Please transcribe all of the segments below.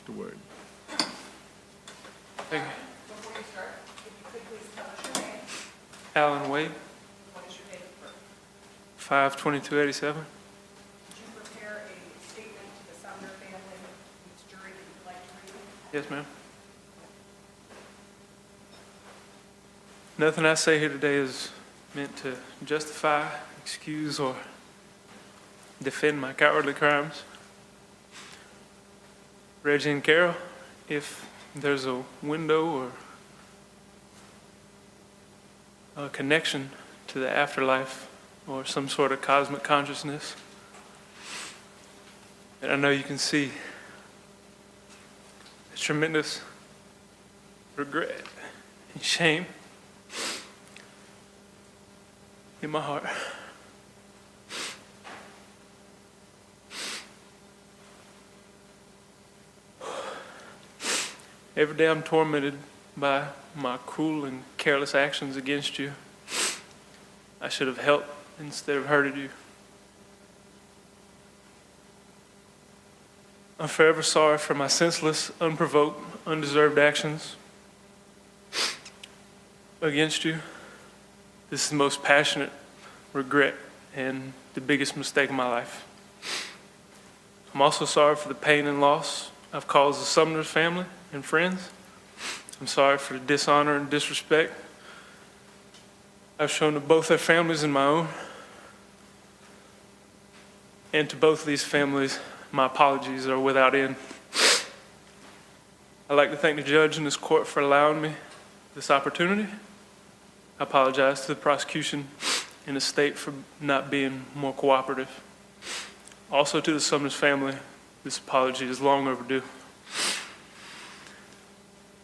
the word. Thank you. Before you start, if you could please tell us your name. Alan Wade, What is your date of birth? 5/22/87. Did you prepare a statement to the Sumner family, whose jury that you'd like to read? Yes, ma'am. Nothing I say here today is meant to justify, excuse, or defend my cowardly crimes. Reggie and Carol, if there's a window or a connection to the afterlife or some sort of cosmic consciousness, and I know you can see the tremendous regret and shame in my heart. Every day I'm tormented by my cruel and careless actions against you. I should have helped instead of hurted you. I'm forever sorry for my senseless, unprovoked, undeserved actions against you. This is the most passionate regret and the biggest mistake of my life. I'm also sorry for the pain and loss I've caused the Sumner's family and friends. I'm sorry for the dishonor and disrespect I've shown to both their families and my own. And to both of these families, my apologies are without end. I'd like to thank the judge in this court for allowing me this opportunity. I apologize to the prosecution and the state for not being more cooperative. Also to the Sumner's family, this apology is long overdue.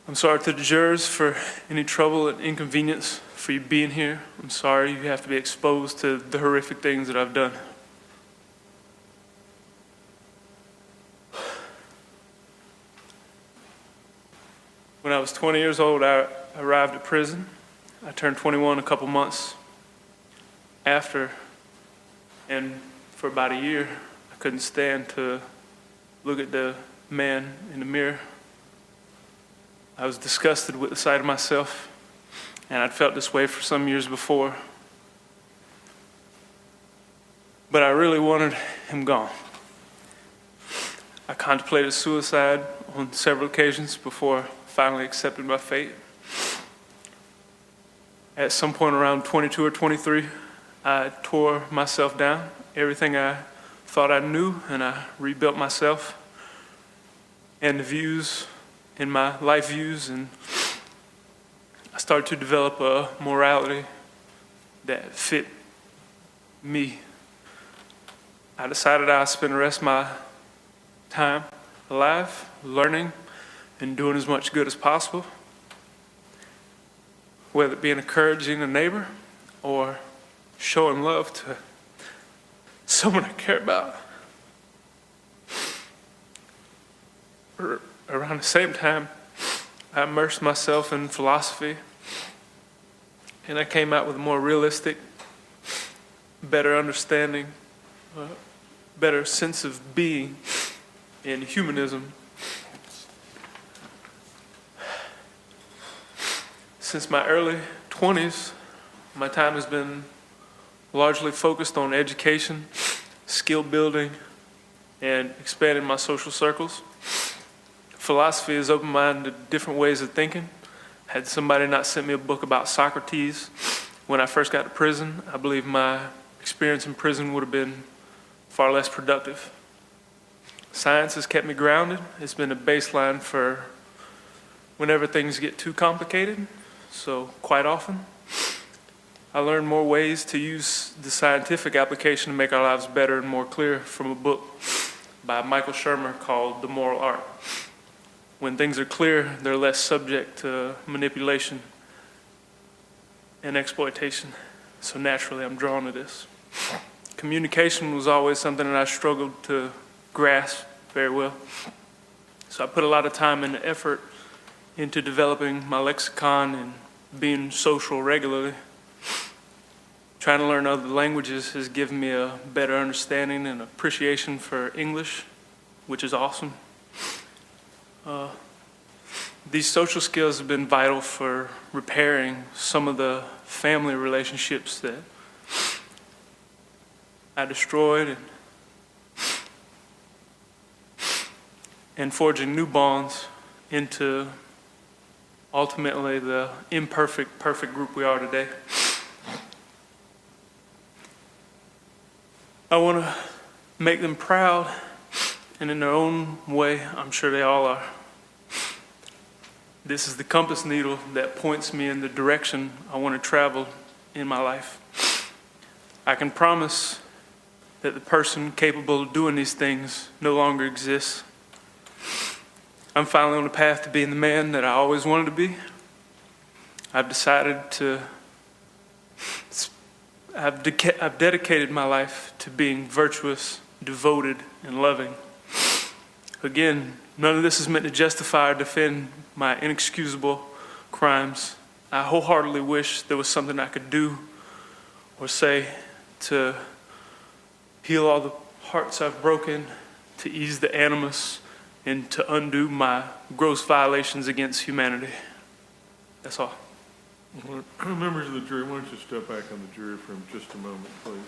I'm sorry to the jurors for any trouble and inconvenience for you being here. I'm sorry you have to be exposed to the horrific things that I've done. When I was 20 years old, I arrived at prison. I turned 21 a couple months after, and for about a year, I couldn't stand to look at the man in the mirror. I was disgusted with the sight of myself, and I'd felt this way for some years before. But I really wanted him gone. I contemplated suicide on several occasions before I finally accepted my fate. At some point around 22 or 23, I tore myself down, everything I thought I knew, and I rebuilt myself and the views in my life views, and I started to develop a morality that fit me. I decided I'd spend the rest of my time alive, learning and doing as much good as possible, whether it be encouraging a neighbor or showing love to someone I care about. Around the same time, I immersed myself in philosophy, and I came out with a more realistic, better understanding, better sense of being in humanism. Since my early 20s, my time has been largely focused on education, skill building, and expanding my social circles. Philosophy has opened my mind to different ways of thinking. Had somebody not sent me a book about Socrates when I first got to prison, I believe my experience in prison would have been far less productive. Science has kept me grounded. It's been a baseline for whenever things get too complicated. So quite often, I learned more ways to use the scientific application to make our lives better and more clear from a book by Michael Shermer called The Moral Art. When things are clear, they're less subject to manipulation and exploitation. So naturally, I'm drawn to this. Communication was always something that I struggled to grasp very well. So I put a lot of time and effort into developing my lexicon and being social regularly. Trying to learn other languages has given me a better understanding and appreciation for English, which is awesome. These social skills have been vital for repairing some of the family relationships that I destroyed and forging new bonds into ultimately the imperfect, perfect group we are today. I want to make them proud, and in their own way, I'm sure they all are. This is the compass needle that points me in the direction I want to travel in my life. I can promise that the person capable of doing these things no longer exists. I'm finally on the path to being the man that I always wanted to be. I've decided to, I've dedicated my life to being virtuous, devoted, and loving. Again, none of this is meant to justify or defend my inexcusable crimes. I wholeheartedly wish there was something I could do or say to heal all the hearts I've broken, to ease the animus, and to undo my gross violations against humanity. That's all. Members of the jury, why don't you step back on the jury for just a moment, please?